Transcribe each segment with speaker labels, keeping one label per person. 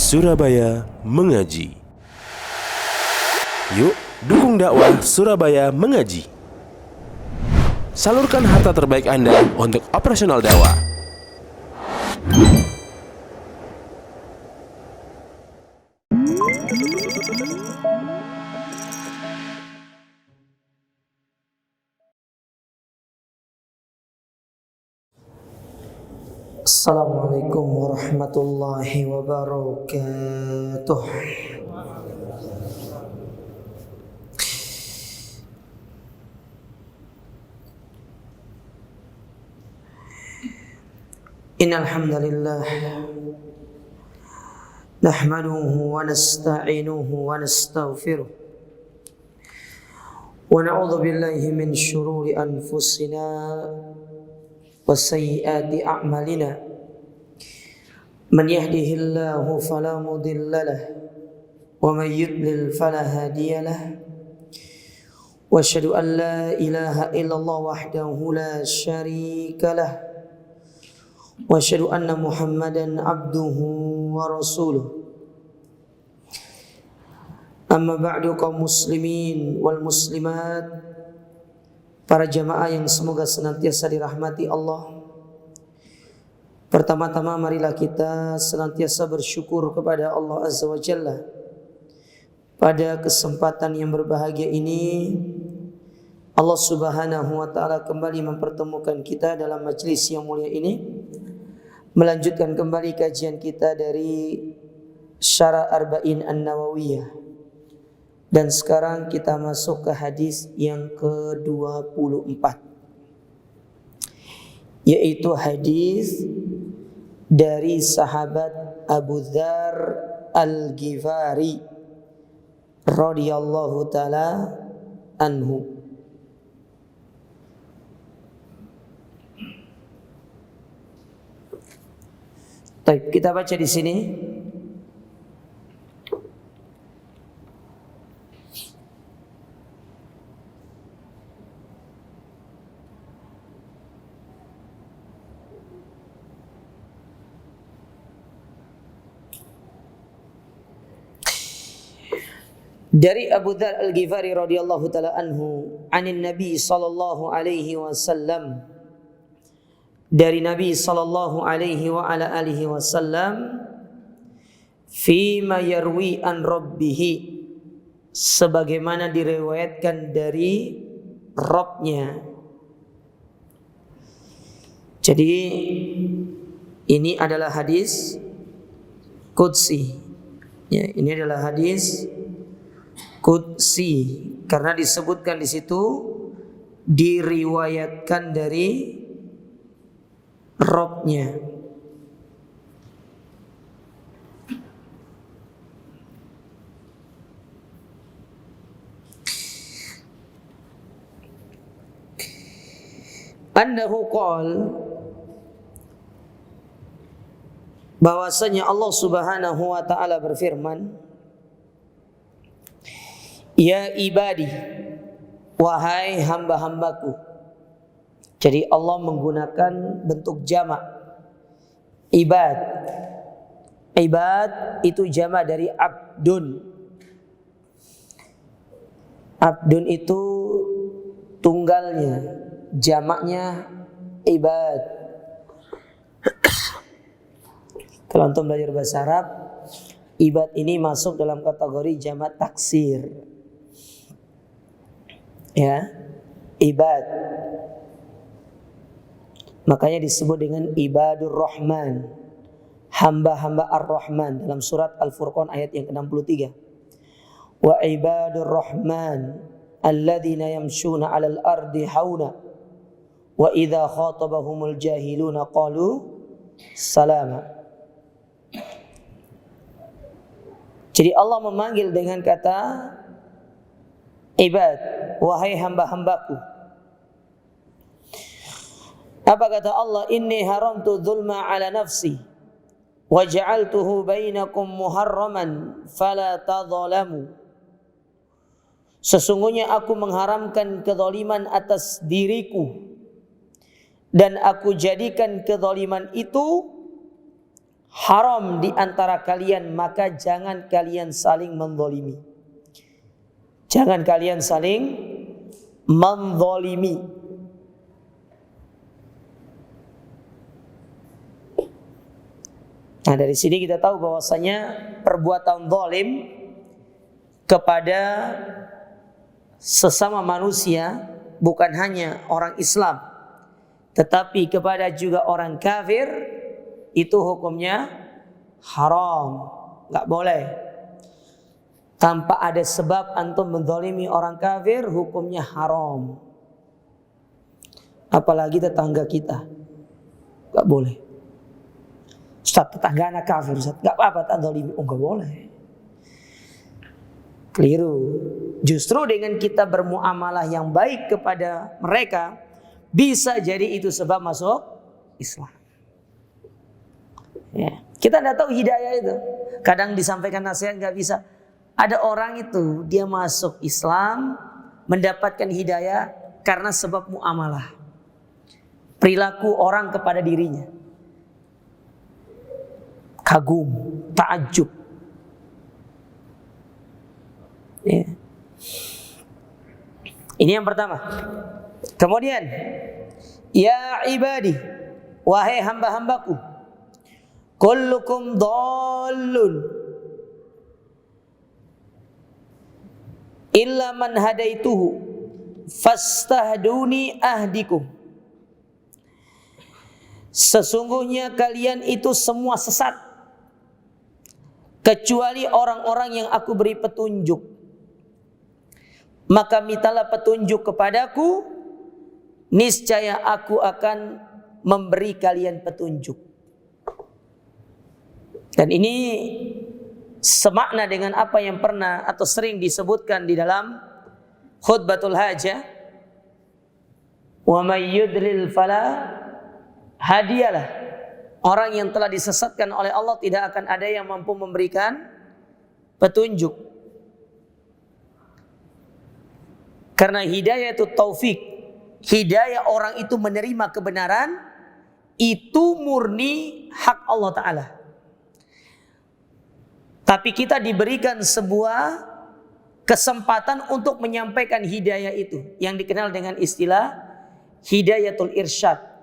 Speaker 1: Surabaya Mengaji. Yuk, dukung dakwah Surabaya Mengaji. Salurkan harta terbaik Anda untuk operasional dakwah.
Speaker 2: Assalamualaikum warahmatullahi wabarakatuh. Innal hamdalillah nahmaduhu wa nasta'inuhu wa nastaghfiruh wa na'udzu billahi min shururi anfusina wa sayyiati a'malina. Man yahdihillahu fala mudilla lahu wa man yudlil fala hadiya lahu. Wa asyhadu an la ilaha illallah wahdahu la syarika lahu. Wa asyhadu anna Muhammadan abduhu wa rasuluh. Amma ba'du, kaum muslimin wal muslimat, para jamaah yang semoga senantiasa dirahmati Allah. Pertama-tama marilah kita senantiasa bersyukur kepada Allah Azza wa Jalla. Pada kesempatan yang berbahagia ini, Allah Subhanahu wa ta'ala kembali mempertemukan kita dalam majelis yang mulia ini, melanjutkan kembali kajian kita dari Syarah Arba'in An-Nawawiyah. Dan sekarang kita masuk ke hadis yang ke-24, yaitu hadis dari sahabat Abu Dzar Al-Ghifari radhiyallahu taala anhu. Baik, kita baca di sini. Dari Abu Dzar Al-Ghifari radhiyallahu taala anhu, anin Nabi sallallahu alaihi wasallam, dari Nabi sallallahu alaihi wa ala alihi wasallam, fima yarwi an rabbih, sebagaimana diriwayatkan dari Rabbnya. Jadi ini adalah hadis qudsi. Ya, ini adalah hadis qudsi karena disebutkan di situ diriwayatkan dari Rabbnya. Annahu qala, bahwasanya Allah Subhanahu wa ta'ala berfirman, ya ibadi, wahai hamba-hambaku. Jadi Allah menggunakan bentuk jamak ibad. Ibad itu jamak dari abdun. Abdun itu tunggalnya, jamaknya ibad. Kalau antum belajar bahasa Arab, ibad ini masuk dalam kategori jamak taksir. Ya, ibad. Makanya disebut dengan ibadur rahman, hamba-hamba ar-Rahman, dalam surat Al-Furqan ayat yang ke-63. Wa ibadur rahman alladzina yamshuna 'alal ardi hauna wa idza khatabahumul jahiluna qalu salama. Jadi Allah memanggil dengan kata ibad, wahai hamba-hambaku. Apa kata Allah? Inni haramtu dzulma ala nafsi wa ja'altuhu bainakum muharraman fala tadzalamu. Sesungguhnya aku mengharamkan kezaliman atas diriku dan aku jadikan kezaliman itu haram di antara kalian, maka jangan kalian saling menzalimi. Jangan kalian saling menzalimi. Nah, dari sini kita tahu bahwasanya perbuatan zalim kepada sesama manusia, bukan hanya orang Islam, tetapi kepada juga orang kafir, itu hukumnya haram, nggak boleh. Tanpa ada sebab antum menzalimi orang kafir, hukumnya haram. Apalagi tetangga kita, nggak boleh. Ustaz, tetangga anak kafir, Ustaz, nggak apa-apa tak zalimi. Oh, nggak boleh. Keliru. Justru dengan kita bermuamalah yang baik kepada mereka, bisa jadi itu sebab masuk Islam. Ya. Kita tidak tahu hidayah itu. Kadang disampaikan nasihat nggak bisa. Ada orang itu dia masuk Islam, mendapatkan hidayah karena sebab muamalah, perilaku orang kepada dirinya. Kagum, ta'ajub. Ya. Ini yang pertama. Kemudian, ya ibadi, wahai hamba-hambaku, kullukum dhallun illa man hadaituhu fastahduni ahdikum. Sesungguhnya kalian itu semua sesat kecuali orang-orang yang aku beri petunjuk. Maka mintalah petunjuk kepadaku, niscaya aku akan memberi kalian petunjuk. Dan ini semakna dengan apa yang pernah atau sering disebutkan di dalam khutbatul hajah. Wa may yudlil fala hadiyalah. Orang yang telah disesatkan oleh Allah tidak akan ada yang mampu memberikan petunjuk. Karena hidayah itu taufik. Hidayah orang itu menerima kebenaran, itu murni hak Allah Ta'ala. Tapi kita diberikan sebuah kesempatan untuk menyampaikan hidayah itu, yang dikenal dengan istilah hidayatul irsyad.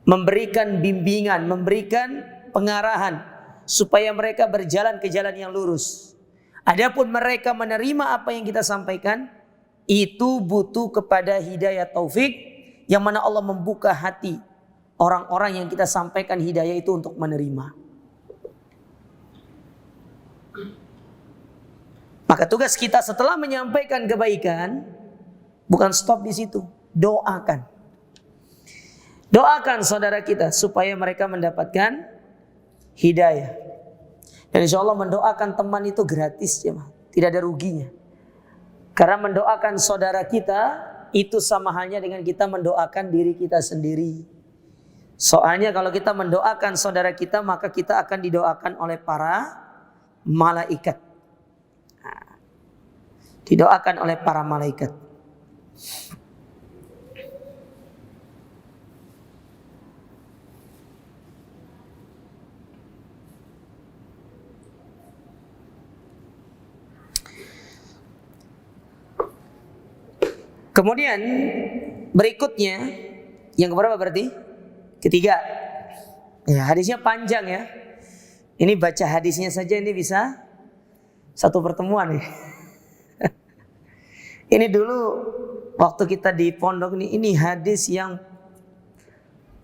Speaker 2: Memberikan bimbingan, memberikan pengarahan supaya mereka berjalan ke jalan yang lurus. Adapun mereka menerima apa yang kita sampaikan, itu butuh kepada hidayah taufik, yang mana Allah membuka hati orang-orang yang kita sampaikan hidayah itu untuk menerima. Maka tugas kita setelah menyampaikan kebaikan, bukan stop di situ, doakan. Doakan saudara kita supaya mereka mendapatkan hidayah. Dan insya Allah mendoakan teman itu gratis, ya, tidak ada ruginya. Karena mendoakan saudara kita itu sama halnya dengan kita mendoakan diri kita sendiri. Soalnya kalau kita mendoakan saudara kita, maka kita akan didoakan oleh para malaikat. Nah, didoakan oleh para malaikat. Kemudian berikutnya yang keberapa berarti? Ketiga. Ya, hadisnya panjang ya. Ini baca hadisnya saja ini bisa satu pertemuan nih. Ini dulu waktu kita di pondok ini hadis yang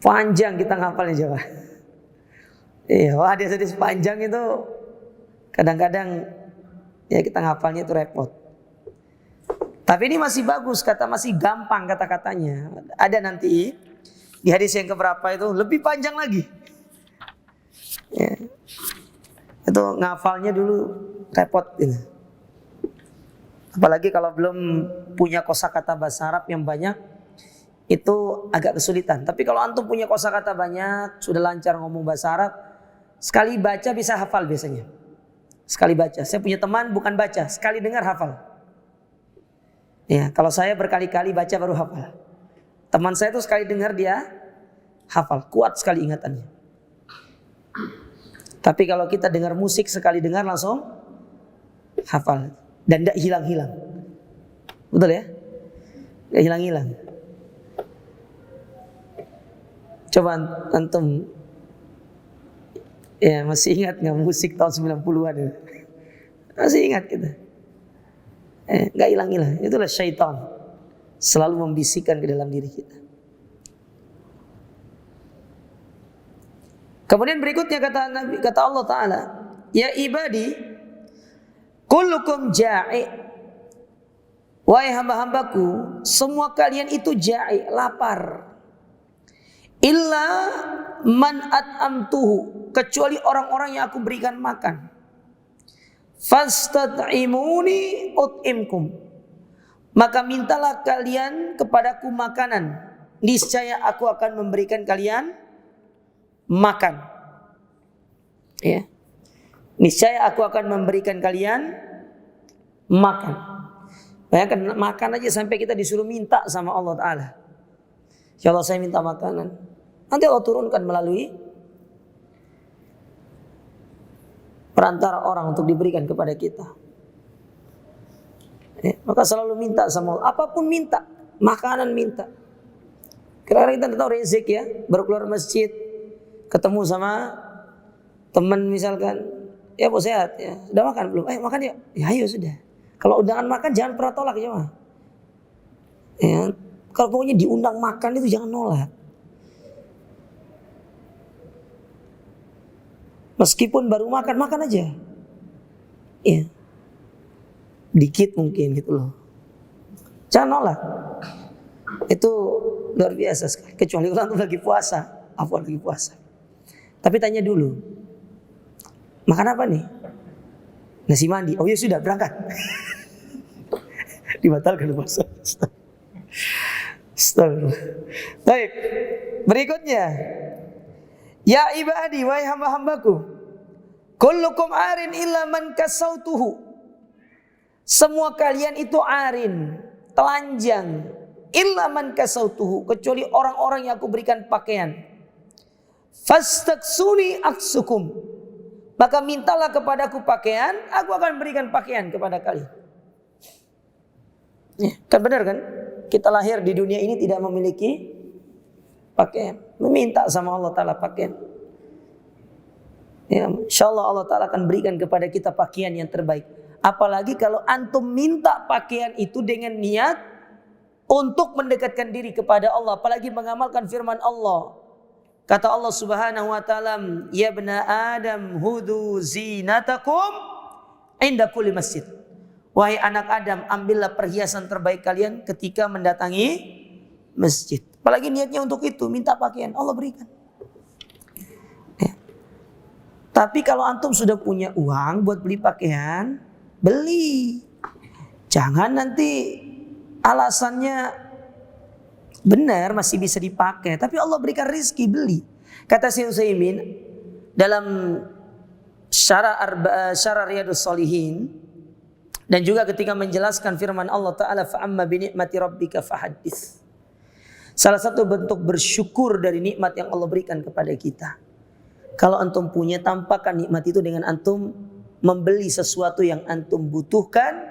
Speaker 2: panjang kita ngapalnya coba. Iya, hadis-hadis panjang itu kadang-kadang ya kita ngapalnya itu repot. Tapi ini masih bagus, masih gampang kata-katanya. Ada nanti di hadis yang keberapa itu lebih panjang lagi. Ya. Itu ngafalnya dulu repot gitu. Apalagi kalau belum punya kosakata bahasa Arab yang banyak, itu agak kesulitan. Tapi kalau antum punya kosakata banyak, sudah lancar ngomong bahasa Arab, sekali baca bisa hafal biasanya. Sekali baca. Saya punya teman bukan baca, sekali dengar hafal. Ya, kalau saya berkali-kali baca baru hafal. Teman saya tuh sekali dengar dia hafal, kuat sekali ingatannya. Tapi kalau kita dengar musik sekali dengar langsung hafal dan tidak hilang-hilang. Betul ya? Tidak hilang-hilang. Coba antum ya masih ingat nggak musik tahun 90-an itu? Masih ingat kita? Nggak hilang-hilang. Itulah syaitan selalu membisikkan ke dalam diri kita. Kemudian berikutnya kata Allah Ta'ala, ya ibadi, kullukum ja'i. Wahai hamba-hambaku, semua kalian itu ja'i, lapar. Illa man at'amtuhu, kecuali orang-orang yang aku berikan makan. Fastad'imuni ut'imkum, maka mintalah kalian kepadaku makanan, niscaya aku akan memberikan kalian makan. Ya. Niscaya aku akan memberikan kalian makan. Bayangkan makan aja sampai kita disuruh minta sama Allah Ta'ala. Ya Allah, saya minta makanan. Nanti Allah turunkan melalui perantara orang untuk diberikan kepada kita. Ya, maka selalu minta sama Allah. Apapun minta, makanan minta. Kadang-kadang kita tahu rezeki ya, baru keluar masjid, ketemu sama teman misalkan, ya bos sehat ya, sudah makan belum? Makan ya, ya ayo sudah. Kalau undangan makan jangan pernah tolak ya mah. Ya, kalau pokoknya diundang makan itu jangan nolak. Meskipun baru makan aja. Ya. Dikit mungkin gitu loh. Jangan nolak. Itu luar biasa sekali. Kecuali kalau lagi puasa, lagi puasa. Tapi tanya dulu, makan apa nih? Nasi mandi. Oh ya sudah, berangkat. Dibatalkan puasa. Astagfirullah. Baik, berikutnya. Ya ibadi, wahai hamba-hambaku, kullukum arin illa man kasautuhu. Semua kalian itu arin, telanjang, illa man kasautuhu, kecuali orang-orang yang aku berikan pakaian. Fastaksuni aksukum, maka mintalah kepadaku pakaian, aku akan berikan pakaian kepada kalian. Ya, kan benar kan? Kita lahir di dunia ini tidak memiliki pakaian, meminta sama Allah Ta'ala pakaian. Ya, insyaallah Allah Ta'ala akan berikan kepada kita pakaian yang terbaik. Apalagi kalau antum minta pakaian itu dengan niat untuk mendekatkan diri kepada Allah, apalagi mengamalkan firman Allah. Kata Allah Subhanahu wa taala, "Ya bani Adam, hudu zinatakum inda kulli masjid." Wahai anak Adam, ambillah perhiasan terbaik kalian ketika mendatangi masjid. Apalagi niatnya untuk itu, minta pakaian, Allah berikan. Ya. Tapi kalau antum sudah punya uang buat beli pakaian, beli. Jangan nanti alasannya benar masih bisa dipakai, tapi Allah berikan rizki, beli. Kata Syekh Utsaimin dalam syarah Riyadhus Shalihin, dan juga ketika menjelaskan firman Allah Ta'ala, fa'amma binikmati rabbika fahaddits. Salah satu bentuk bersyukur dari nikmat yang Allah berikan kepada kita, kalau antum punya, tampakkan nikmat itu dengan antum membeli sesuatu yang antum butuhkan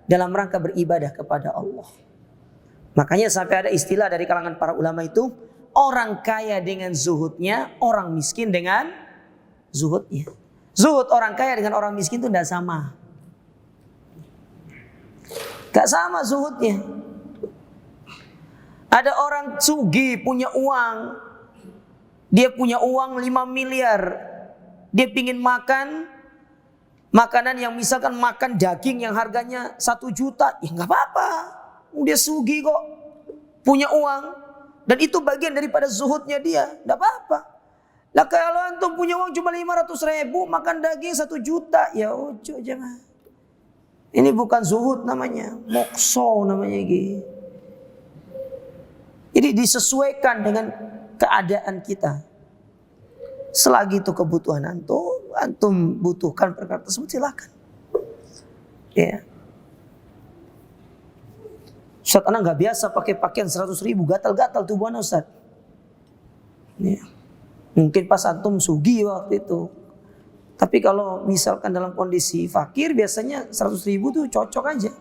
Speaker 2: dalam rangka beribadah kepada Allah. Makanya sampai ada istilah dari kalangan para ulama itu, orang kaya dengan zuhudnya, orang miskin dengan zuhudnya. Zuhud orang kaya dengan orang miskin itu tidak sama. Gak sama zuhudnya. Ada orang sugih, punya uang. Dia punya uang 5 miliar. Dia pingin makan makanan yang misalkan makan daging yang harganya 1 juta. Ya gak apa-apa. Dia sugih kok, punya uang, dan itu bagian daripada zuhudnya dia, tidak apa-apa. Lah kalau antum punya uang cuma 500.000, makan daging 1 juta, ya ojo jangan. Ini bukan zuhud namanya, mokso namanya gitu. Jadi disesuaikan dengan keadaan kita. Selagi itu kebutuhan antum butuhkan perkara tersebut, silakan. Ya. Ustaz, anak gak biasa pakai pakaian 100.000, gatal-gatal tubuh anak Ustaz. Ya. Mungkin pas antum sugi waktu itu, Tapi kalau misalkan dalam kondisi fakir biasanya 100.000 tuh cocok aja.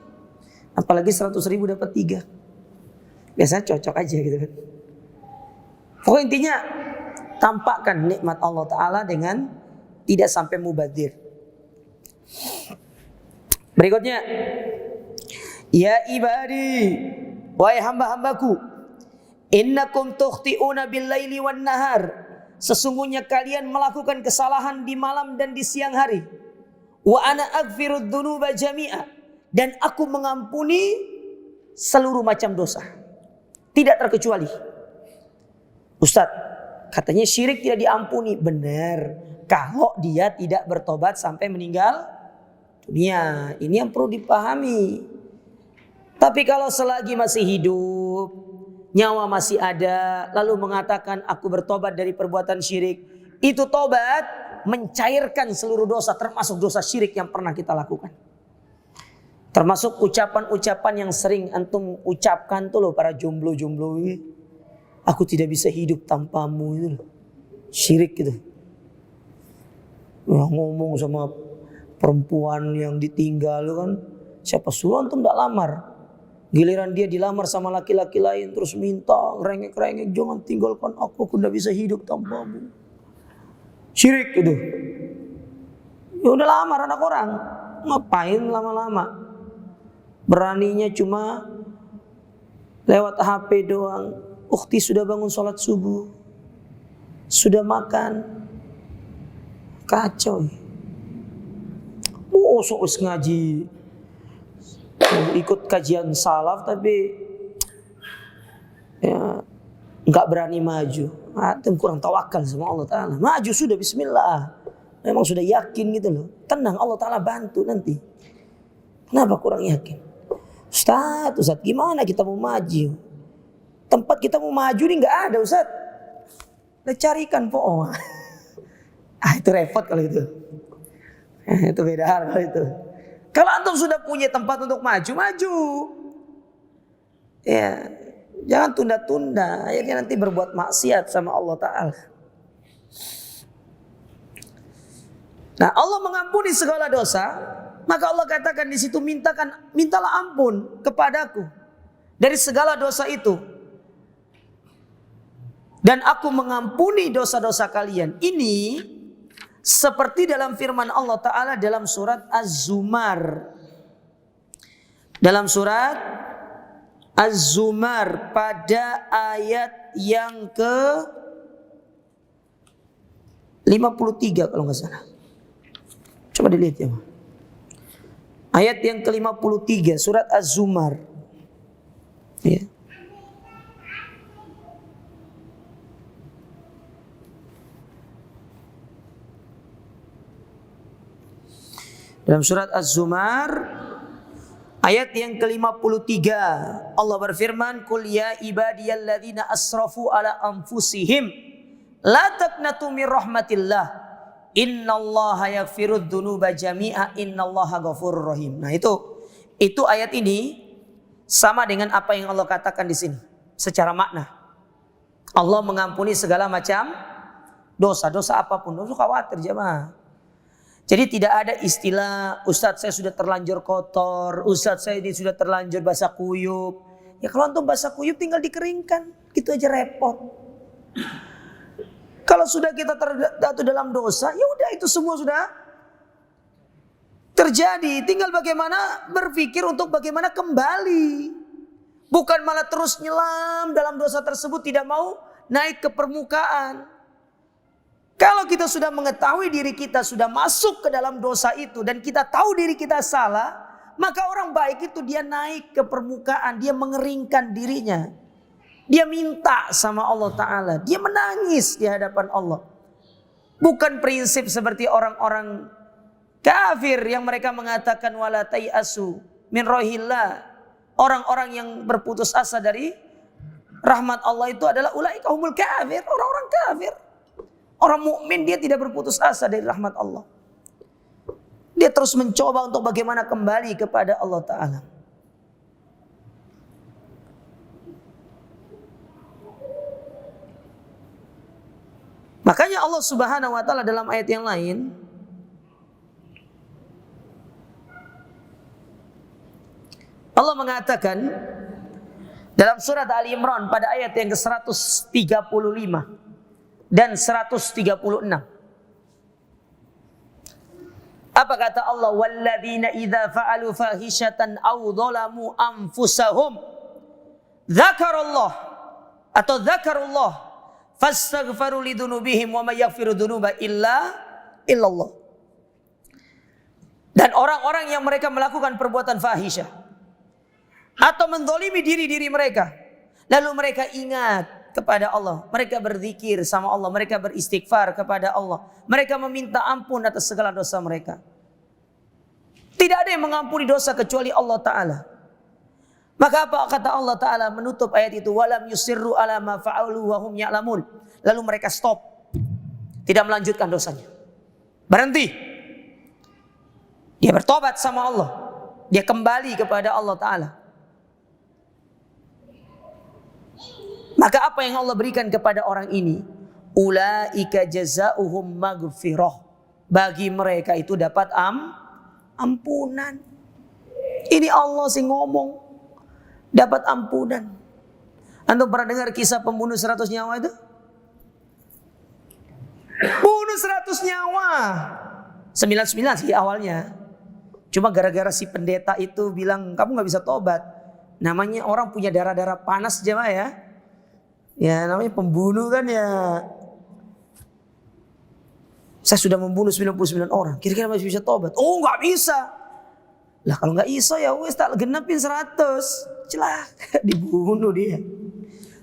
Speaker 2: Apalagi 100.000 dapat 3. Biasanya cocok aja gitu kan. Pokoknya intinya tampakkan nikmat Allah Ta'ala dengan tidak sampai mubadzir. Berikutnya, ya ibadi, wahai hamba-hambaku, innakum tukhti'una bil-laili wan-nahar. Sesungguhnya kalian melakukan kesalahan di malam dan di siang hari. Wa ana aghfirud dzunuba jami'a, dan aku mengampuni seluruh macam dosa, tidak terkecuali. Ustaz, katanya syirik tidak diampuni. Benar, kalau dia tidak bertobat sampai meninggal dunia. Ini yang perlu dipahami. Tapi kalau selagi masih hidup, nyawa masih ada, lalu mengatakan aku bertobat dari perbuatan syirik, itu tobat mencairkan seluruh dosa, termasuk dosa syirik yang pernah kita lakukan. Termasuk ucapan-ucapan yang sering antum ucapkan tuh loh, para jomblo-jomblo ini. Aku tidak bisa hidup tanpamu, itu loh. Syirik gitu. Ya, ngomong sama perempuan yang ditinggal kan, siapa suruh antum tidak lamar? Giliran dia dilamar sama laki-laki lain terus minta ngerengek-rengek, jangan tinggalkan aku tidak bisa hidup tanpamu. Syirik gitu. Ya udah lamar anak orang, ngapain lama-lama? Beraninya cuma lewat HP doang. Ukhti sudah bangun sholat subuh, sudah makan. Kacau. Musuh ngaji, ikut kajian salaf tapi ya nggak berani maju. Antum kurang tawakal sama Allah Ta'ala. Maju sudah, bismillah. Memang sudah yakin gitu loh. Tenang, Allah Ta'ala bantu nanti. Kenapa kurang yakin? Ustaz, gimana kita mau maju? Tempat kita mau maju nih nggak ada, Ustaz. Udah carikan po. Itu repot kalau itu. Itu beda hal kalau itu. Kalau antum sudah punya tempat untuk maju, maju. Ya, jangan tunda-tunda. Akhirnya nanti berbuat maksiat sama Allah Ta'ala. Nah, Allah mengampuni segala dosa. Maka Allah katakan di situ, mintalah ampun kepadaku dari segala dosa itu. Dan aku mengampuni dosa-dosa kalian. Ini seperti dalam firman Allah Ta'ala dalam surat Az-Zumar. Dalam surat Az-Zumar pada ayat yang ke 53 kalau nggak salah. Coba dilihat ya. Ayat yang ke-53 surat Az-Zumar. Ya. Dalam surat Az-Zumar ayat yang ke-53 Allah berfirman, "Qul ya ibadiyalladzina asrafu ala anfusihim la taqnatu mir rahmatillah innallaha yaghfirud dzunuba jami'a innallaha ghafurur rahim." Nah, itu ayat ini sama dengan apa yang Allah katakan di sini secara makna. Allah mengampuni segala macam dosa apapun. Dosa khawatir jemaah. Jadi tidak ada istilah, Ustadz saya sudah terlanjur kotor, Ustadz saya ini sudah terlanjur basah kuyup. Ya kalau antum basah kuyup tinggal dikeringkan, gitu aja repot. Kalau sudah kita terjatuh dalam dosa, ya udah itu semua sudah terjadi. Tinggal bagaimana berpikir untuk bagaimana kembali. Bukan malah terus nyelam dalam dosa tersebut, tidak mau naik ke permukaan. Kalau kita sudah mengetahui diri kita sudah masuk ke dalam dosa itu dan kita tahu diri kita salah, maka orang baik itu dia naik ke permukaan, dia mengeringkan dirinya. Dia minta sama Allah Ta'ala, dia menangis di hadapan Allah. Bukan prinsip seperti orang-orang kafir yang mereka mengatakan wala tayasu min rohillah. Orang-orang yang berputus asa dari rahmat Allah itu adalah ulaika humul kafir, orang-orang kafir. Orang mukmin dia tidak berputus asa dari rahmat Allah. Dia terus mencoba untuk bagaimana kembali kepada Allah Ta'ala. Makanya Allah Subhanahu wa Ta'ala dalam ayat yang lain Allah mengatakan dalam surat Ali Imran pada ayat yang ke-135 dan 136. Apa kata Allah? Walladzina idza fa'alu fahishatan aw dhalamu anfusahum dzakarallah atau dzakarullah fastaghfiru lidzunubihim wa may yaghfiru dzunuba illallah. Dan orang-orang yang mereka melakukan perbuatan fahisyah atau menzalimi diri-diri mereka, lalu mereka ingat kepada Allah, mereka berzikir sama Allah, mereka beristighfar kepada Allah, mereka meminta ampun atas segala dosa mereka. Tidak ada yang mengampuni dosa kecuali Allah Ta'ala. Maka apa kata Allah Ta'ala menutup ayat itu? Walam yusirru ala ma fa'alu wa hum ya'lamun. Lalu mereka stop, tidak melanjutkan dosanya, berhenti. Dia bertobat sama Allah, dia kembali kepada Allah Ta'ala. Maka apa yang Allah berikan kepada orang ini? Ulaika jazauhum maghfirah. Bagi mereka itu dapat ampunan. Ini Allah sih ngomong, dapat ampunan. Antum pernah dengar kisah pembunuh 100 nyawa itu? Bunuh 100 nyawa. 99 sih awalnya. Cuma gara-gara si pendeta itu bilang kamu gak bisa tobat. Namanya orang punya darah-darah panas jemaah ya. Ya namanya pembunuh kan ya. Saya sudah membunuh 99 orang. Kira-kira masih bisa tobat? Oh gak bisa. Lah kalau gak bisa ya wes tak genepin 100. Celah dibunuh dia.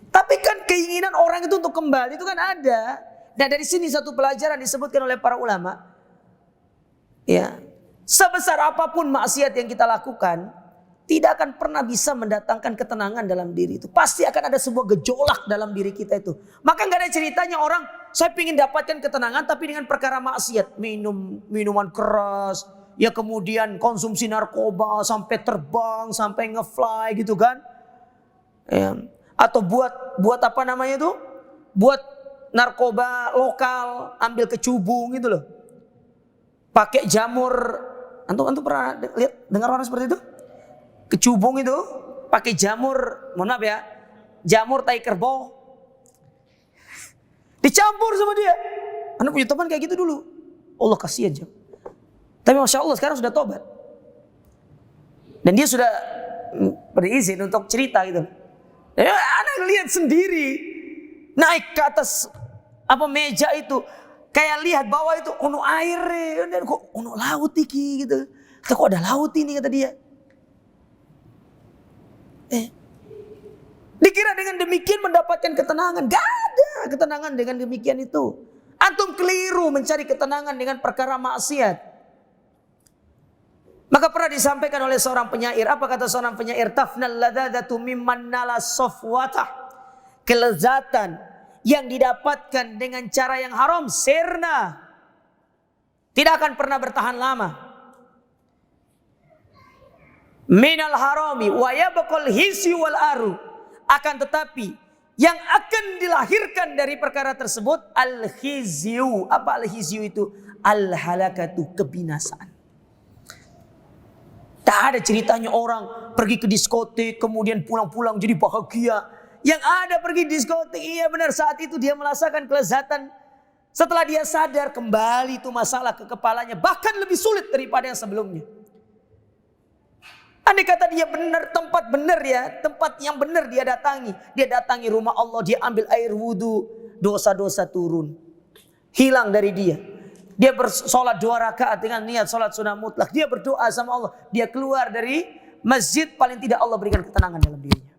Speaker 2: Tapi kan keinginan orang itu untuk kembali itu kan ada. Dan dari sini satu pelajaran disebutkan oleh para ulama. Ya, sebesar apapun maksiat yang kita lakukan, tidak akan pernah bisa mendatangkan ketenangan dalam diri itu. Pasti akan ada sebuah gejolak dalam diri kita itu. Maka nggak ada ceritanya orang, saya ingin dapatkan ketenangan tapi dengan perkara maksiat. Minuman keras, ya kemudian konsumsi narkoba, sampai terbang, sampai nge-fly gitu kan. Ya. Atau buat apa namanya itu? Buat narkoba lokal, ambil kecubung gitu loh. Pakai jamur. Antum pernah lihat dengar orang seperti itu? Kecubung itu pakai jamur, mohon maaf ya, jamur tai kerbau. Dicampur sama dia. Anda punya teman kayak gitu dulu. Allah kasihan jam. Tapi Masya Allah sekarang sudah tobat. Dan dia sudah berizin untuk cerita gitu. Ya, Anda lihat sendiri. Naik ke atas meja itu. Kayak lihat bawah itu ono air. Dan kok ono laut iki gitu. Kok ada laut ini kata dia. Dikira dengan demikian mendapatkan ketenangan. Gak ada ketenangan dengan demikian itu. Antum keliru mencari ketenangan dengan perkara maksiat. Maka pernah disampaikan oleh seorang penyair. Apa kata seorang penyair? Tafnal ladadatu mimman nala sofwatah. Kelezatan yang didapatkan dengan cara yang haram sirna. Tidak akan pernah bertahan lama. Minal harami wa yabqal hisyu wal aru. Akan tetapi yang akan dilahirkan dari perkara tersebut al-khizyu. Apa al-khizyu itu? Al-halakatu, kebinasaan. Tak ada ceritanya orang pergi ke diskotik kemudian pulang-pulang jadi bahagia. Yang ada pergi diskotik, iya benar, saat itu dia merasakan kelezatan. Setelah dia sadar kembali itu masalah ke kepalanya, bahkan lebih sulit daripada yang sebelumnya. Andai kata dia benar, tempat benar ya, tempat yang benar dia datangi. Dia datangi rumah Allah, dia ambil air wudhu, dosa-dosa turun, hilang dari dia. Dia bersolat 2 rakaat dengan niat solat sunnah mutlak. Dia berdoa sama Allah. Dia keluar dari masjid, paling tidak Allah berikan ketenangan dalam dirinya.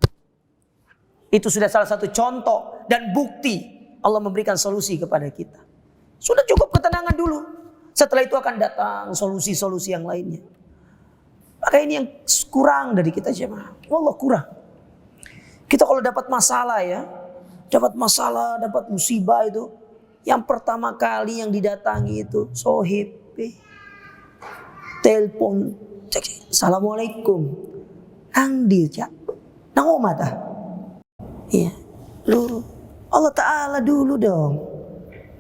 Speaker 2: Itu sudah salah satu contoh dan bukti Allah memberikan solusi kepada kita. Sudah cukup ketenangan dulu. Setelah itu akan datang solusi-solusi yang lainnya. Maka ini yang kurang dari kita jemaah. Wallah kurang. Kita kalau dapat masalah ya, dapat musibah itu, yang pertama kali yang didatangi itu sohib, telepon, assalamualaikum, nang dia, nang omah dah. Iya, lu Allah Ta'ala dulu dong,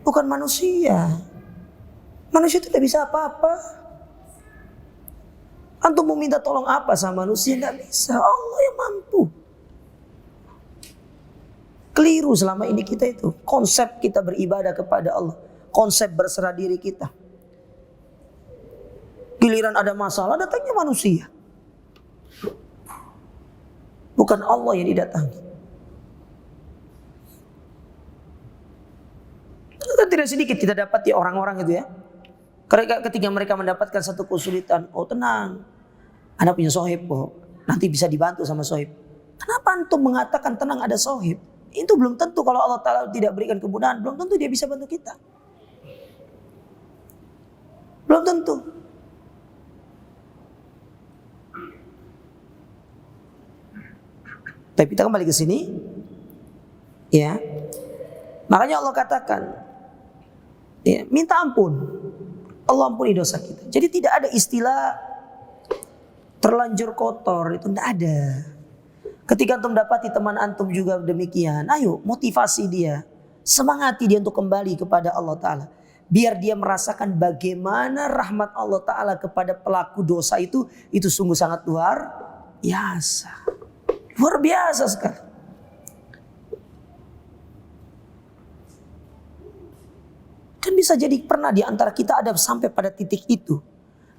Speaker 2: bukan manusia. Manusia itu tidak bisa apa-apa. Antum mau minta tolong apa sama manusia? Nggak bisa, Allah yang mampu. Keliru selama ini kita itu. Konsep kita beribadah kepada Allah, konsep berserah diri kita. Giliran ada masalah, datangnya manusia. Bukan Allah yang didatangi. Kan tidak sedikit kita dapati orang-orang itu ya. Ketika mereka mendapatkan satu kesulitan, oh tenang, Anda punya sohib, oh, nanti bisa dibantu sama sohib. Kenapa antum mengatakan tenang ada sohib? Itu belum tentu, kalau Allah Ta'ala tidak berikan kemudahan, belum tentu dia bisa bantu kita. Belum tentu. Tapi kita kembali ke sini, ya. Makanya Allah katakan, ya, minta ampun. Allah ampuni dosa kita. Jadi tidak ada istilah terlanjur kotor, itu tidak ada. Ketika antum dapati teman antum juga demikian, ayo motivasi dia, semangati dia untuk kembali kepada Allah Ta'ala. Biar dia merasakan bagaimana rahmat Allah Ta'ala kepada pelaku dosa itu sungguh sangat luar biasa. Luar biasa sekali. Dan bisa jadi pernah di antara kita ada sampai pada titik itu.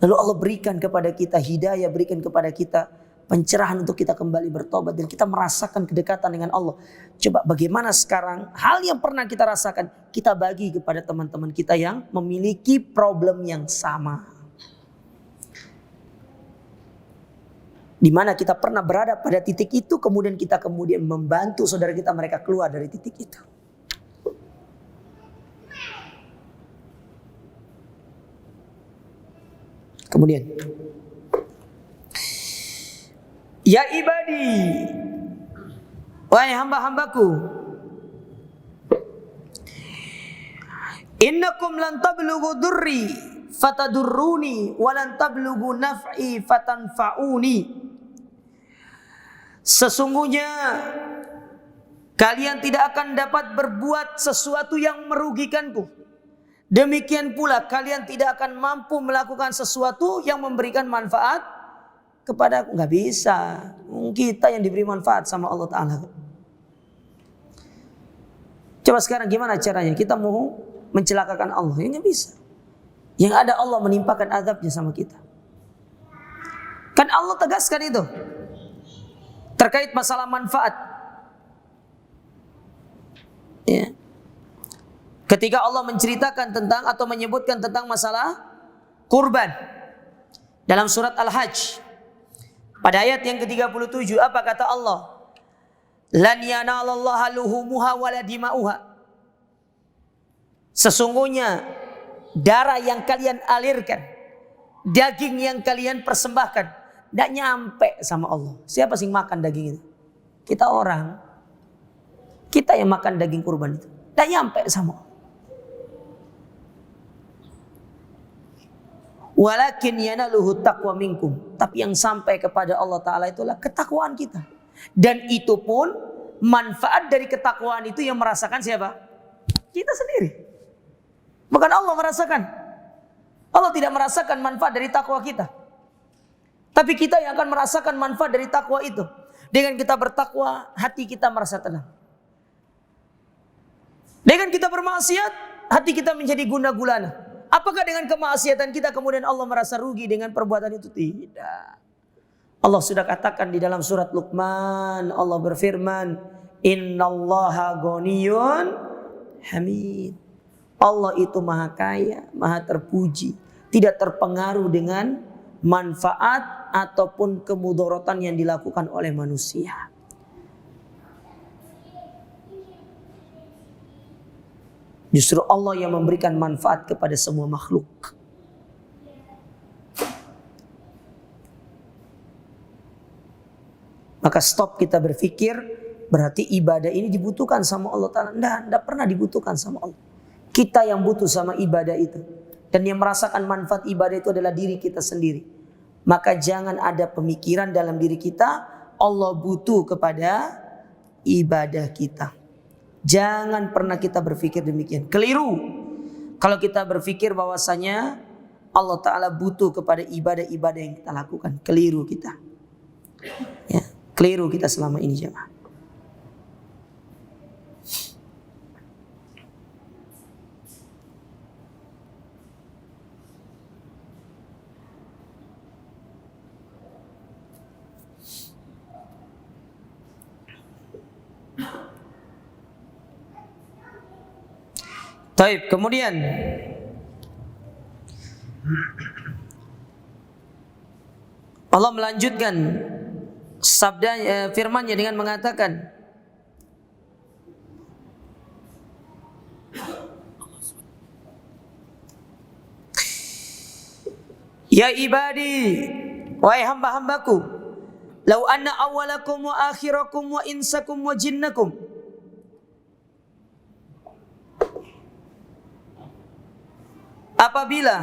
Speaker 2: Lalu Allah berikan kepada kita hidayah, berikan kepada kita pencerahan untuk kita kembali bertobat. Dan kita merasakan kedekatan dengan Allah. Coba bagaimana sekarang hal yang pernah kita rasakan, kita bagi kepada teman-teman kita yang memiliki problem yang sama. Di mana kita pernah berada pada titik itu, kemudian kita membantu saudara kita mereka keluar dari titik itu. Kemudian, ya ibadi, wahai hamba-hambaku, innakum lan tablughu durri fatadurruni wa lan tablughu naf'i fatanfa'uni. Sesungguhnya kalian tidak akan dapat berbuat sesuatu yang merugikanku. Demikian pula kalian tidak akan mampu melakukan sesuatu yang memberikan manfaat kepada aku. Nggak bisa. Kita yang diberi manfaat sama Allah Ta'ala. Coba sekarang gimana caranya? Kita mau mencelakakan Allah. Ya nggak bisa. Yang ada Allah menimpakan azabnya sama kita. Kan Allah tegaskan itu. Terkait masalah manfaat. Ya. Ketika Allah menceritakan tentang atau menyebutkan tentang masalah kurban dalam surat Al-Hajj pada ayat yang ke-37, apa kata Allah? Lan yanalallaha luhumuha wala dima'uha. Sesungguhnya darah yang kalian alirkan, daging yang kalian persembahkan, tidak nyampe sama Allah. Siapa sih makan daging itu? Kita orang. Kita yang makan daging kurban itu. Tidak nyampe sama Allah. Walakin yanaluhu taqwa minkum. Tapi yang sampai kepada Allah Ta'ala itulah ketakwaan kita. Dan itu pun manfaat dari ketakwaan itu yang merasakan siapa? Kita sendiri. Bukan Allah merasakan. Allah tidak merasakan manfaat dari takwa kita. Tapi kita yang akan merasakan manfaat dari takwa itu. Dengan kita bertakwa, hati kita merasa tenang. Dengan kita bermaksiat, hati kita menjadi gundah gulana. Apakah dengan kemaksiatan kita kemudian Allah merasa rugi dengan perbuatan itu? Tidak. Allah sudah katakan di dalam surat Luqman, Allah berfirman, Innallaha ghaniyun hamid. Allah itu maha kaya, maha terpuji, tidak terpengaruh dengan manfaat ataupun kemudaratan yang dilakukan oleh manusia. Justru Allah yang memberikan manfaat kepada semua makhluk. Maka stop kita berpikir berarti ibadah ini dibutuhkan sama Allah Ta'ala. Tidak pernah dibutuhkan sama Allah. Kita yang butuh sama ibadah itu. Dan yang merasakan manfaat ibadah itu adalah diri kita sendiri. Maka jangan ada pemikiran dalam diri kita Allah butuh kepada ibadah kita. Jangan pernah kita berpikir demikian. Keliru. Kalau kita berpikir bahwasanya Allah Ta'ala butuh kepada ibadah-ibadah yang kita lakukan. Keliru kita. Ya, keliru kita selama ini jemaah. Baik, kemudian Allah melanjutkan firman-Nya dengan mengatakan, Ya ibadi, wahai hamba-hambaku, lau anna awwalakum wa akhirakum wa insakum wa jinnakum apabila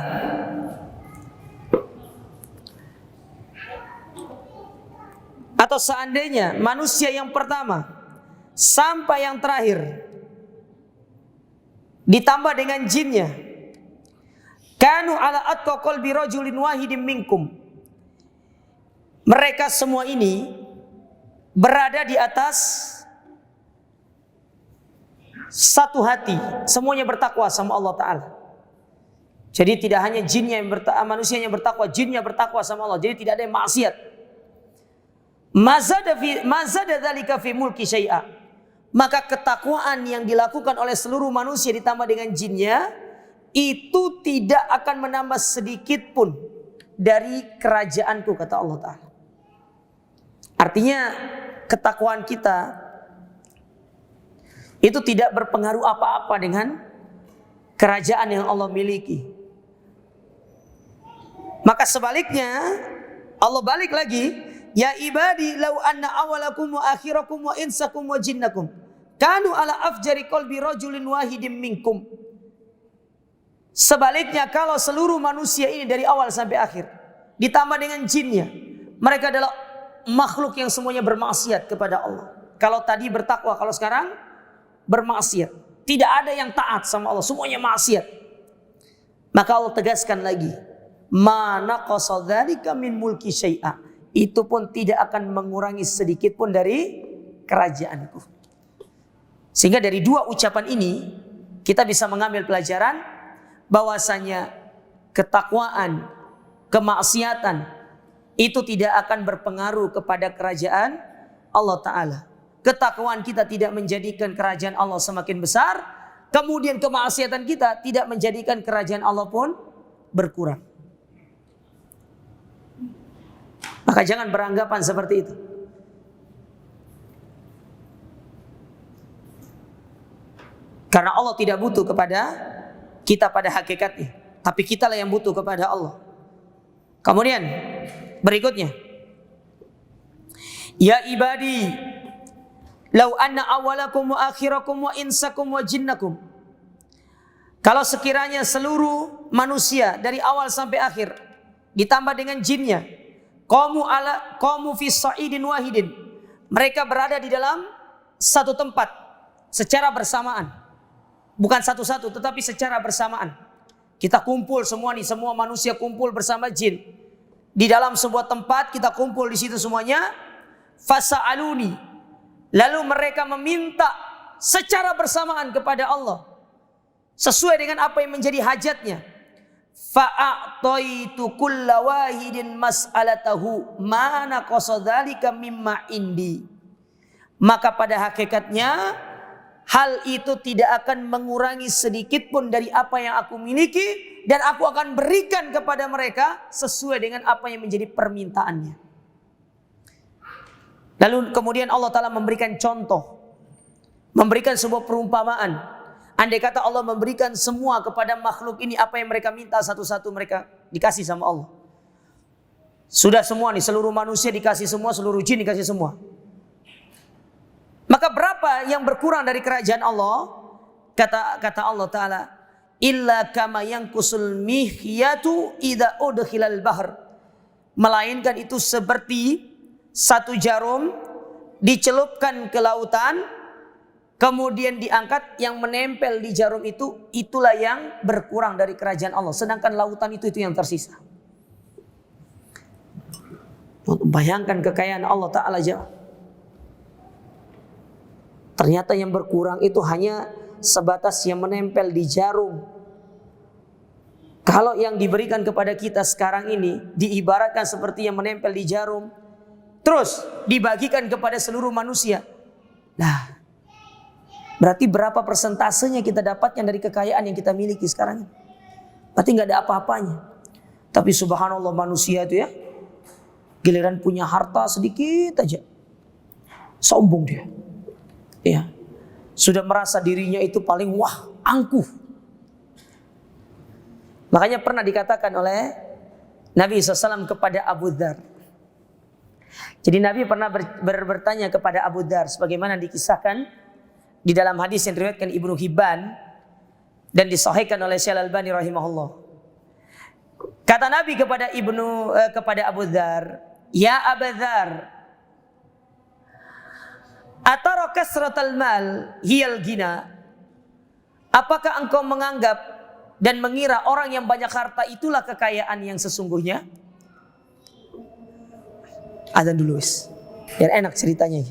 Speaker 2: atau seandainya manusia yang pertama sampai yang terakhir ditambah dengan jinnya, kanu ala atqa qalbi rajulin wahidin minkum, mereka semua ini berada di atas satu hati, semuanya bertakwa sama Allah Ta'ala. Jadi tidak hanya jinnya yang manusia yang bertakwa, jinnya bertakwa sama Allah. Jadi tidak ada yang maksiat. Mazada dzalika fi mulki syai'a. Maka ketakwaan yang dilakukan oleh seluruh manusia ditambah dengan jinnya itu tidak akan menambah sedikit pun dari kerajaanku, kata Allah Ta'ala. Artinya ketakwaan kita itu tidak berpengaruh apa-apa dengan kerajaan yang Allah miliki. Maka sebaliknya Allah balik lagi, ya ibadi lau anna awalakum wa akhirakum wa insakum wa jinnakum kanu ala afjari qalbi rajulin wahidin minkum. Sebaliknya kalau seluruh manusia ini dari awal sampai akhir ditambah dengan jinnya, mereka adalah makhluk yang semuanya bermaksiat kepada Allah. Kalau tadi bertakwa, kalau sekarang bermaksiat. Tidak ada yang taat sama Allah, semuanya maksiat. Maka Allah tegaskan lagi, ma naqasa dzalika min mulki syai'a. Itu pun tidak akan mengurangi sedikit pun dari kerajaanku. Sehingga dari dua ucapan ini kita bisa mengambil pelajaran bahwasanya ketakwaan, kemaksiatan itu tidak akan berpengaruh kepada kerajaan Allah Ta'ala. Ketakwaan kita tidak menjadikan kerajaan Allah semakin besar, kemudian kemaksiatan kita tidak menjadikan kerajaan Allah pun berkurang. Maka jangan beranggapan seperti itu. Karena Allah tidak butuh kepada kita pada hakikatnya, tapi kitalah yang butuh kepada Allah. Kemudian berikutnya, ya ibadi lau anna awalakum wa akhirakum wa insakum wa jinnakum. Kalau sekiranya seluruh manusia dari awal sampai akhir ditambah dengan jinnya, qamu fi sa'idin wahidin, mereka berada di dalam satu tempat secara bersamaan. Bukan satu-satu tetapi secara bersamaan. Kita kumpul semua nih, semua manusia kumpul bersama jin di dalam sebuah tempat, kita kumpul di situ semuanya. Fasa'aluni, lalu mereka meminta secara bersamaan kepada Allah sesuai dengan apa yang menjadi hajatnya. Fa'ataitu kulla wahidin mas'alatahu ma naqasa dzalika mimma indi. Maka pada hakikatnya hal itu tidak akan mengurangi sedikit pun dari apa yang aku miliki, dan aku akan berikan kepada mereka sesuai dengan apa yang menjadi permintaannya. Lalu kemudian Allah Ta'ala memberikan contoh, memberikan sebuah perumpamaan. Andai kata Allah memberikan semua kepada makhluk ini apa yang mereka minta, satu-satu mereka dikasih sama Allah. Sudah semua nih, seluruh manusia dikasih semua, seluruh jin dikasih semua. Maka berapa yang berkurang dari kerajaan Allah? Kata Allah Ta'ala, illa kama yankusul mihyatu idza udkhilal bahr. Melainkan itu seperti satu jarum dicelupkan ke lautan kemudian diangkat, yang menempel di jarum itu, itulah yang berkurang dari kerajaan Allah. Sedangkan lautan itu yang tersisa. Bayangkan kekayaan Allah Ta'ala jauh. Ternyata yang berkurang itu hanya sebatas yang menempel di jarum. Kalau yang diberikan kepada kita sekarang ini diibaratkan seperti yang menempel di jarum, terus dibagikan kepada seluruh manusia. Nah, berarti berapa persentasenya kita dapatkan dari kekayaan yang kita miliki sekarang ini? Berarti nggak ada apa-apanya. Tapi subhanallah, manusia itu ya, giliran punya harta sedikit aja, sombong dia. Ya, sudah merasa dirinya itu paling angkuh. Makanya pernah dikatakan oleh Nabi SAW kepada Abu Dzar. Jadi Nabi pernah bertanya kepada Abu Dzar, sebagaimana dikisahkan di dalam hadis yang diriwayatkan Ibnu Hibban dan disahihkan oleh Syekh Al-Albani rahimahullah. Kata Nabi kepada Abu Dzar, "Ya Abu Dzar, atara kasratal mal hiyal gina?" Apakah engkau menganggap dan mengira orang yang banyak harta itulah kekayaan yang sesungguhnya? Azan dulu wis, biar enak ceritanya.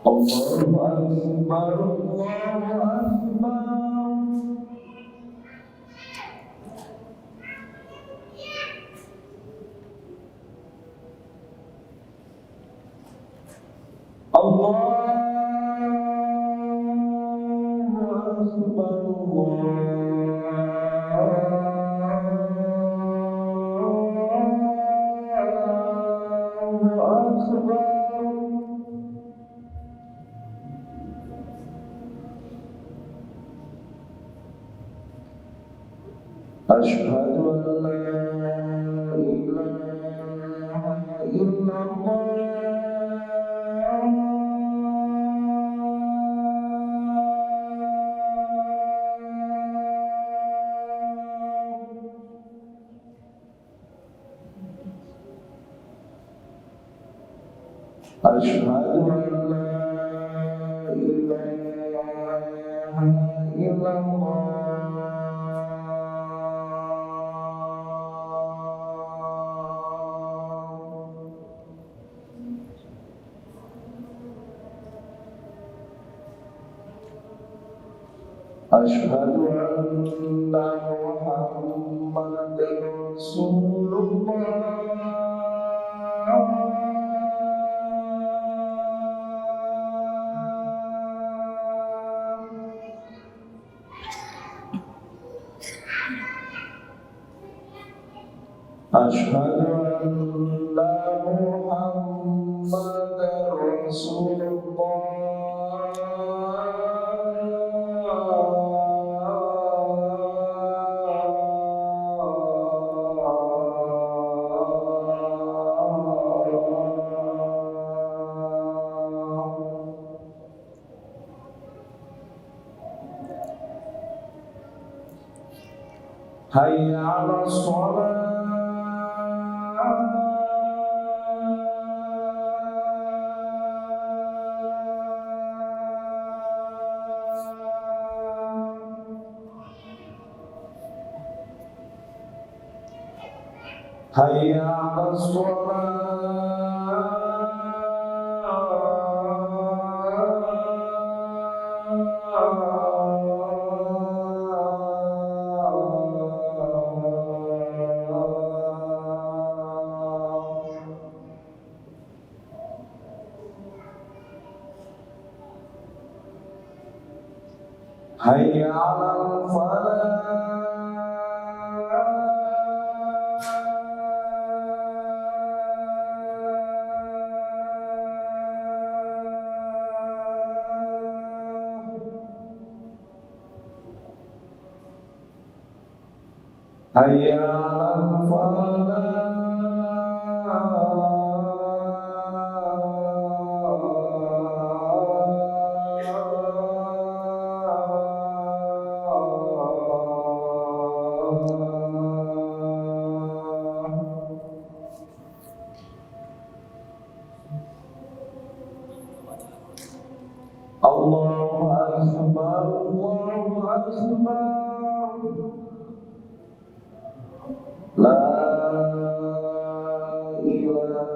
Speaker 3: Allahu Akbar, Allahu Akbar. Asyhadu an la ilaha illallah. Asyhadu an la ilaha illallah. Asyhadu anna Muhammadar Rasulullah. Asyhadu anna Muhammadar Rasulullah. Hayya 'alas shalah. Hayya 'alas Hayya 'alal falah. Hayya 'alal Allahu Akbar, Allahu Akbar. La ilaha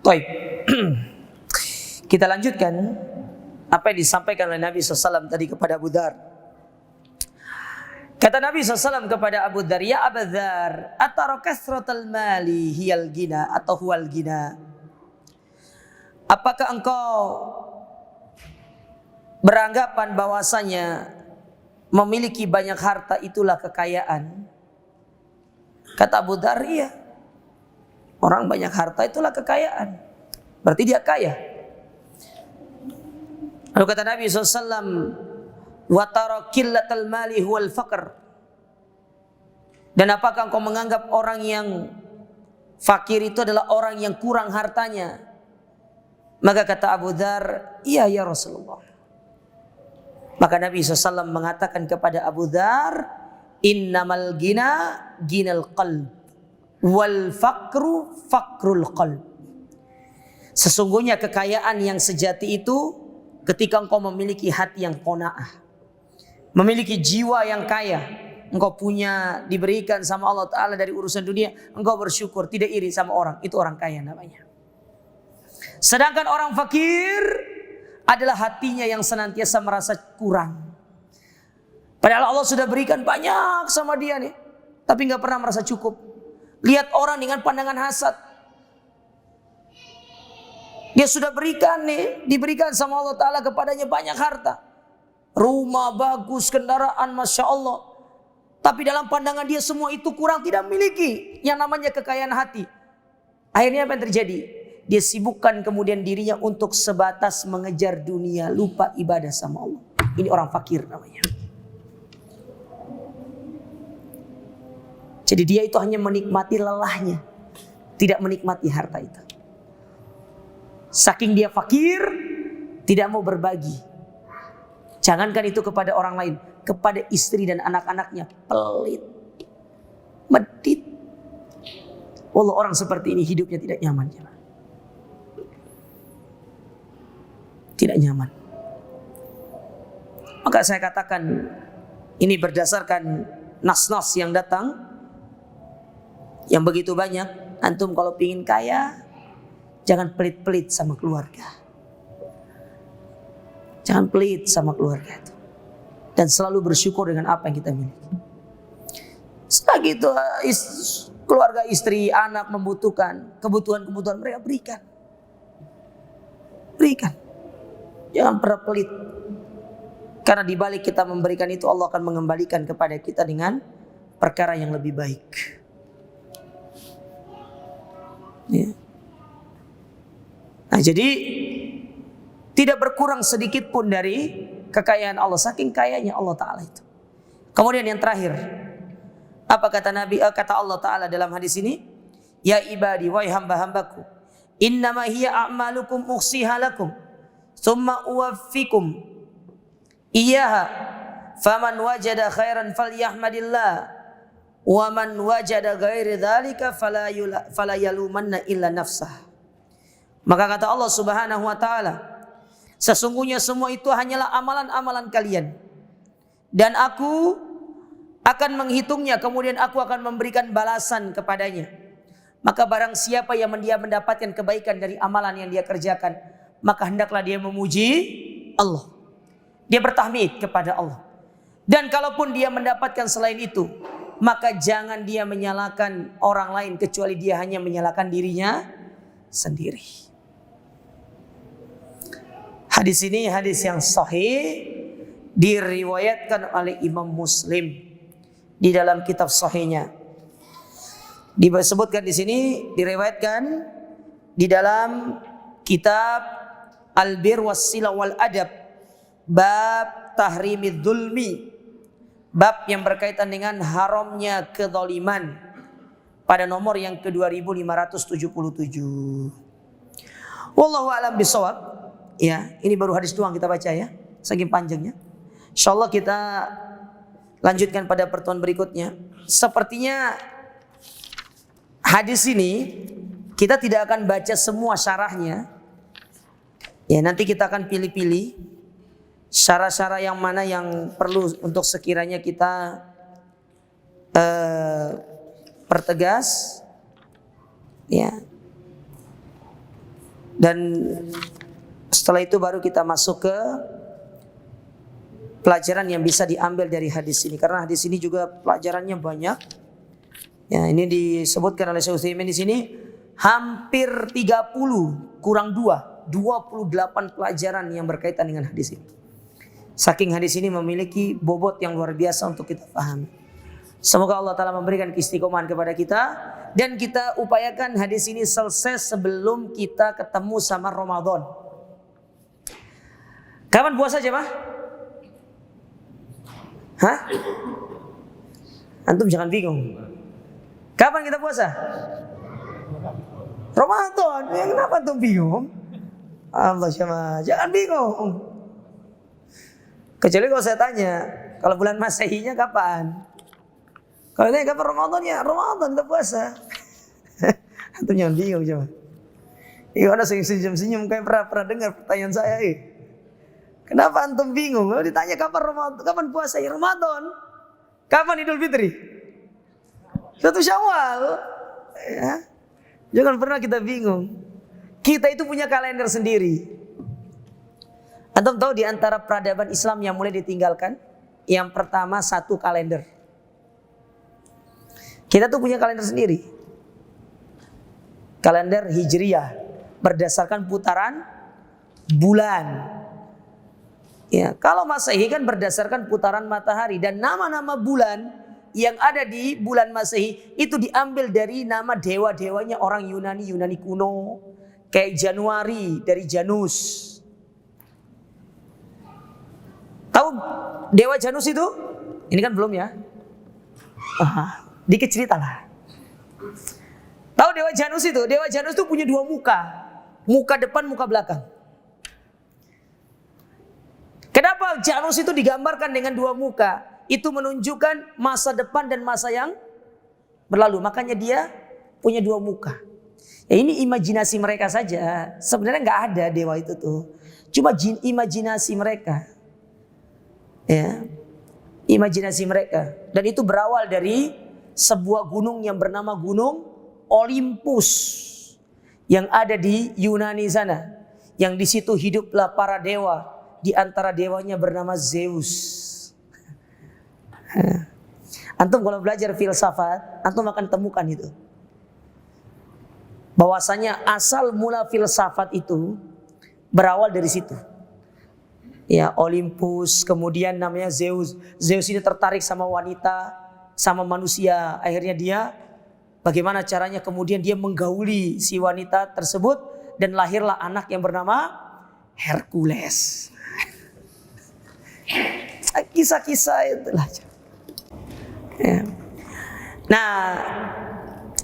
Speaker 2: Baik. Kita lanjutkan apa yang disampaikan oleh Nabi SAW tadi kepada Abu Dzar. Kata Nabi SAW kepada Abu Dzar, "Ya Abu Dzar, atara kasratal mali hiyal gina atau huwal gina?" Apakah engkau beranggapan bahwasanya memiliki banyak harta itulah kekayaan? Kata Abu Dzar, iya. Orang banyak harta itulah kekayaan. Berarti dia kaya. Lalu kata Nabi SAW, "Wa tara qillatal mali huwal faqr." Dan apakah engkau menganggap orang yang fakir itu adalah orang yang kurang hartanya? Maka kata Abu Dzar, iya ya Rasulullah. Maka Nabi SAW mengatakan kepada Abu Dzar, "Innamal gina ginal qalb, wal faqru faqrul qalb." Sesungguhnya kekayaan yang sejati itu ketika engkau memiliki hati yang qanaah, memiliki jiwa yang kaya, engkau punya diberikan sama Allah Ta'ala dari urusan dunia, engkau bersyukur, tidak iri sama orang, itu orang kaya namanya. Sedangkan orang fakir adalah hatinya yang senantiasa merasa kurang. Padahal Allah sudah berikan banyak sama dia nih, tapi nggak pernah merasa cukup. Lihat orang dengan pandangan hasad. Dia sudah berikan nih, diberikan sama Allah Ta'ala kepadanya banyak harta. Rumah bagus, kendaraan, Masya Allah. Tapi dalam pandangan dia semua itu kurang, tidak memiliki yang namanya kekayaan hati. Akhirnya apa yang terjadi? Dia sibukkan kemudian dirinya untuk sebatas mengejar dunia, lupa ibadah sama Allah. Ini orang fakir namanya. Jadi dia itu hanya menikmati lelahnya, tidak menikmati harta itu. Saking dia fakir, tidak mau berbagi. Jangankan itu kepada orang lain, kepada istri dan anak-anaknya pelit, medit. Wallah, orang seperti ini hidupnya tidak nyaman. Tidak nyaman. Maka saya katakan ini berdasarkan nas-nas yang datang, yang begitu banyak. Antum kalau pingin kaya, jangan pelit-pelit sama keluarga. Jangan pelit sama keluarga itu. Dan selalu bersyukur dengan apa yang kita miliki. Selagi itu keluarga, istri, anak membutuhkan kebutuhan-kebutuhan mereka, berikan. Berikan. Jangan pernah pelit. Karena di balik kita memberikan itu, Allah akan mengembalikan kepada kita dengan perkara yang lebih baik. Ya. Nah, jadi tidak berkurang sedikit pun dari kekayaan Allah, saking kayanya Allah Ta'ala itu. Kemudian yang terakhir, apa kata Nabi, kata Allah Ta'ala dalam hadis ini? Ya ibadi, wahai hamba-hambaku, innama hiya a'malukum ukhsiha lakum thumma uwaffikum iyaha faman wajada khairan falyahmadillah wa man wajada ghairi dzalika fala yalumanna illa nafsah. Maka kata Allah Subhanahu wa taala, sesungguhnya semua itu hanyalah amalan-amalan kalian, dan aku akan menghitungnya, kemudian aku akan memberikan balasan kepadanya. Maka barang siapa yang dia mendapatkan kebaikan dari amalan yang dia kerjakan, maka hendaklah dia memuji Allah. Dia bertahmid kepada Allah. Dan kalaupun dia mendapatkan selain itu, maka jangan dia menyalahkan orang lain kecuali dia hanya menyalahkan dirinya sendiri. Hadis ini hadis yang sahih, diriwayatkan oleh Imam Muslim di dalam kitab sahihnya. Disebutkan di sini, diriwayatkan di dalam kitab Al-Bir was-Sila wal Adab, bab tahrimid dzulmi, bab yang berkaitan dengan haramnya kezaliman, pada nomor yang ke-2577. Wallahu a'lam bishawab. Ya, ini baru hadis doang kita baca ya, saking panjangnya. Insyaallah kita lanjutkan pada pertemuan berikutnya. Sepertinya hadis ini kita tidak akan baca semua syarahnya. Ya, nanti kita akan pilih-pilih syarah-syarah yang mana yang perlu untuk sekiranya kita pertegas, ya. Dan setelah itu baru kita masuk ke pelajaran yang bisa diambil dari hadis ini, karena hadis ini juga pelajarannya banyak. Ya, ini disebutkan oleh Syekh Utsaimin di sini hampir 30 kurang 2, 28 pelajaran yang berkaitan dengan hadis ini. Saking hadis ini memiliki bobot yang luar biasa untuk kita pahami. Semoga Allah Ta'ala memberikan keistiqomahan kepada kita, dan kita upayakan hadis ini selesai sebelum kita ketemu sama Ramadan. Kapan puasa jemaah? Hah? Antum jangan bingung. Kapan kita puasa? Ramadan. Ya, kenapa antum bingung? Allah jemaah, jangan bingung. Kecuali kalau saya tanya, kalau bulan Masehinya kapan? Kalau tanya kapan Ramadan, ya Ramadan kita puasa. Antum jangan bingung jemaah. Iya, ada senyum-senyum kayak pernah dengar pertanyaan saya. Kenapa antum bingung? Kalau ditanya kapan Ramadan, kapan puasa? Ya Ramadan. Kapan Idul Fitri? 1 Syawal. Ya. Jangan pernah kita bingung. Kita itu punya kalender sendiri. Antum tahu di antara peradaban Islam yang mulai ditinggalkan? Yang pertama 1 kalender. Kita tuh punya kalender sendiri. Kalender Hijriyah berdasarkan putaran bulan. Ya, kalau Masehi kan berdasarkan putaran matahari, dan nama-nama bulan yang ada di bulan Masehi itu diambil dari nama dewa-dewanya orang Yunani kuno, kayak Januari dari Janus. Tahu dewa Janus itu? Ini kan belum ya? Dikit cerita lah. Tahu dewa Janus itu? Dewa Janus itu punya 2 muka, muka depan, muka belakang. Kenapa Janus itu digambarkan dengan 2 muka? Itu menunjukkan masa depan dan masa yang berlalu. Makanya dia punya 2 muka. Ya, ini imajinasi mereka saja. Sebenarnya nggak ada dewa itu tuh. Cuma imajinasi mereka. Ya, imajinasi mereka. Dan itu berawal dari sebuah gunung yang bernama Gunung Olympus yang ada di Yunani sana. Yang di situ hiduplah para dewa. Di antara dewanya bernama Zeus. Antum kalau belajar filsafat, antum akan temukan itu. Bahwasanya asal mula filsafat itu berawal dari situ. Ya, Olympus, kemudian namanya Zeus. Zeus ini tertarik sama wanita, sama manusia. Akhirnya dia bagaimana caranya kemudian dia menggauli si wanita tersebut, dan lahirlah anak yang bernama Hercules. Kisah-kisah itulah. Ya. Nah,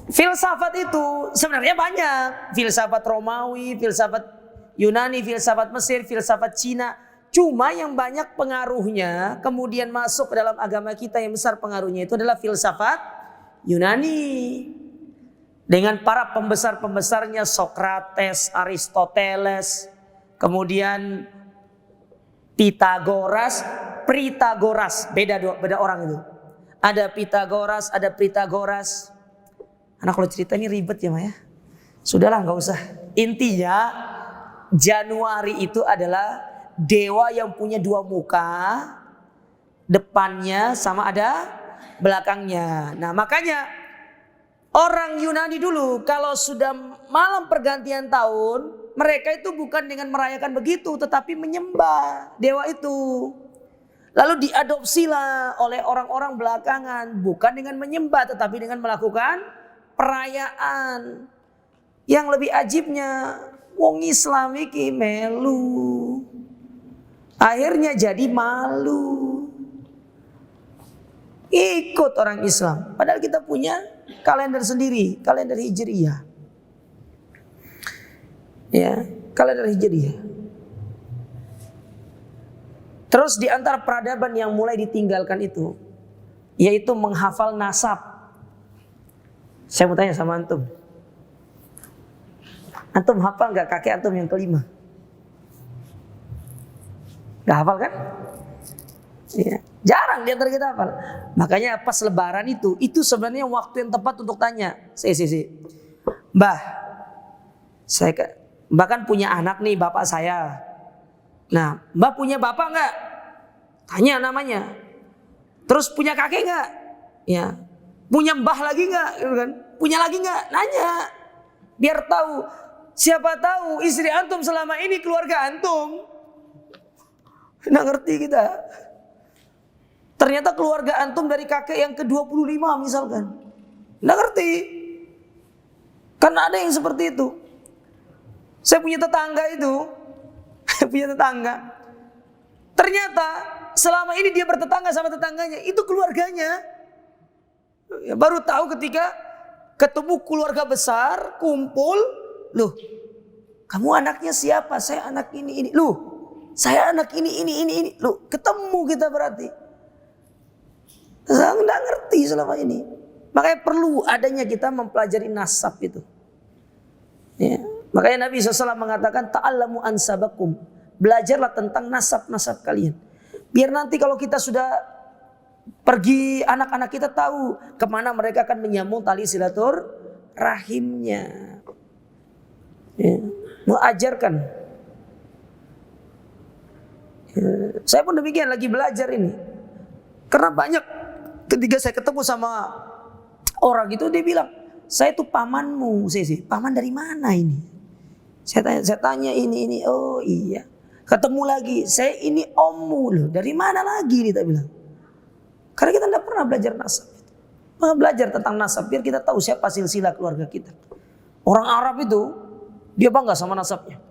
Speaker 2: filsafat itu sebenarnya banyak. Filsafat Romawi, filsafat Yunani, filsafat Mesir, filsafat Cina. Cuma yang banyak pengaruhnya kemudian masuk ke dalam agama kita, yang besar pengaruhnya itu adalah filsafat Yunani. Dengan para pembesar-pembesarnya Sokrates, Aristoteles, kemudian Pitagoras, beda orang itu. Ada Pitagoras, ada Pritagoras. Anak kalau cerita ini ribet ya Maya. Sudahlah nggak usah. Intinya Januari itu adalah dewa yang punya dua muka, depannya sama ada belakangnya. Nah makanya orang Yunani dulu kalau sudah malam pergantian tahun, mereka itu bukan dengan merayakan begitu, tetapi menyembah dewa itu. Lalu diadopsilah oleh orang-orang belakangan, bukan dengan menyembah, tetapi dengan melakukan perayaan. Yang lebih ajibnya, wong Islam iki melu. Akhirnya jadi malu. Ikut orang Islam. Padahal kita punya kalender sendiri, kalender Hijriyah. Ya, kalender Hijriyah. Terus di antara peradaban yang mulai ditinggalkan itu, yaitu menghafal nasab. Saya mau tanya sama antum. Antum hafal nggak kakek antum yang kelima? Nggak hafal kan? Ya, jarang di antara kita hafal. Makanya pas lebaran itu sebenarnya waktu yang tepat untuk tanya. Mbah, Mbah kan punya anak nih, bapak saya. Nah, Mbah punya bapak nggak? Tanya namanya. Terus punya kakek nggak? Ya. Punya mbah lagi nggak? Kan? Punya lagi nggak? Nanya. Biar tahu. Siapa tahu istri antum selama ini keluarga antum. Nggak ngerti kita. Ternyata keluarga antum dari kakek yang ke-25 misalkan. Nggak ngerti. Karena ada yang seperti itu. Saya punya tetangga itu. Punya tetangga. Ternyata selama ini dia bertetangga sama tetangganya, itu keluarganya. Ya, baru tahu ketika ketemu keluarga besar, kumpul, loh, kamu anaknya siapa? Saya anak ini. Loh, saya anak ini. Loh, ketemu kita berarti. Saya nggak ngerti selama ini. Makanya perlu adanya kita mempelajari nasab itu. Ya. Makanya Nabi SAW mengatakan ta'allamu ansabakum. Belajarlah tentang nasab-nasab kalian. Biar nanti kalau kita sudah pergi, anak-anak kita tahu kemana mereka akan menyambung tali silaturahimnya. Ya. Mengajarkan. Ya. Saya pun demikian lagi belajar ini. Karena banyak ketika saya ketemu sama orang itu dia bilang, saya itu pamanmu. Paman dari mana ini? Saya tanya ini, oh iya. Ketemu lagi, saya ini ommu loh. Dari mana lagi kita bilang? Karena kita tidak pernah belajar nasab. Maka belajar tentang nasab biar kita tahu siapa silsilah keluarga kita. Orang Arab itu dia bangga sama nasabnya.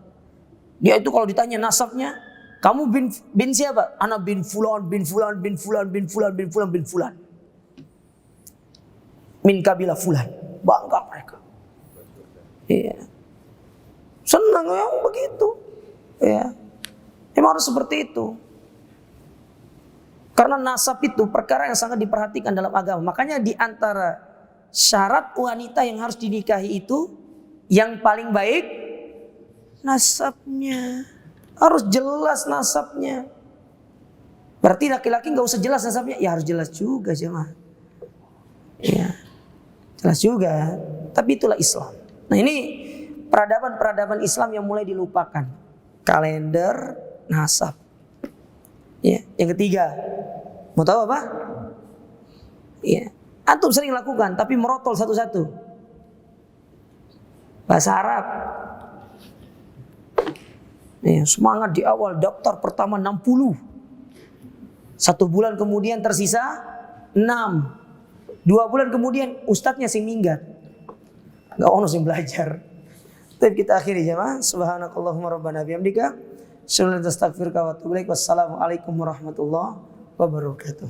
Speaker 2: Dia itu kalau ditanya nasabnya, kamu bin siapa? Ana bin fulan, bin fulan, bin fulan, bin fulan, bin fulan, bin fulan. Min kabilah fulan. Bangga mereka. Iya. Senang yang begitu. Ya. Memang harus seperti itu. Karena nasab itu perkara yang sangat diperhatikan dalam agama. Makanya di antara syarat wanita yang harus dinikahi itu, yang paling baik nasabnya. Harus jelas nasabnya. Berarti laki-laki gak usah jelas nasabnya. Ya harus jelas juga jemaah. Ya. Jelas juga. Tapi itulah Islam. Nah ini peradaban-peradaban Islam yang mulai dilupakan. Kalender, nasab. Ya, yang ketiga, mau tahu apa? Ya, antum sering lakukan, tapi merotol satu-satu. Bahasa Arab. Ya, semangat di awal, daftar pertama 60. 1 bulan kemudian tersisa 6. 2 bulan kemudian ustadznya sing minggat. Gak ono sing belajar. Tapi kita akhiri jemaah. Subhanakallahumma rabbana bihamdika asyhadu an la ilaha illa anta astaghfiruka wa atubu ilaik. Wassalamualaikum warahmatullahi wabarakatuh.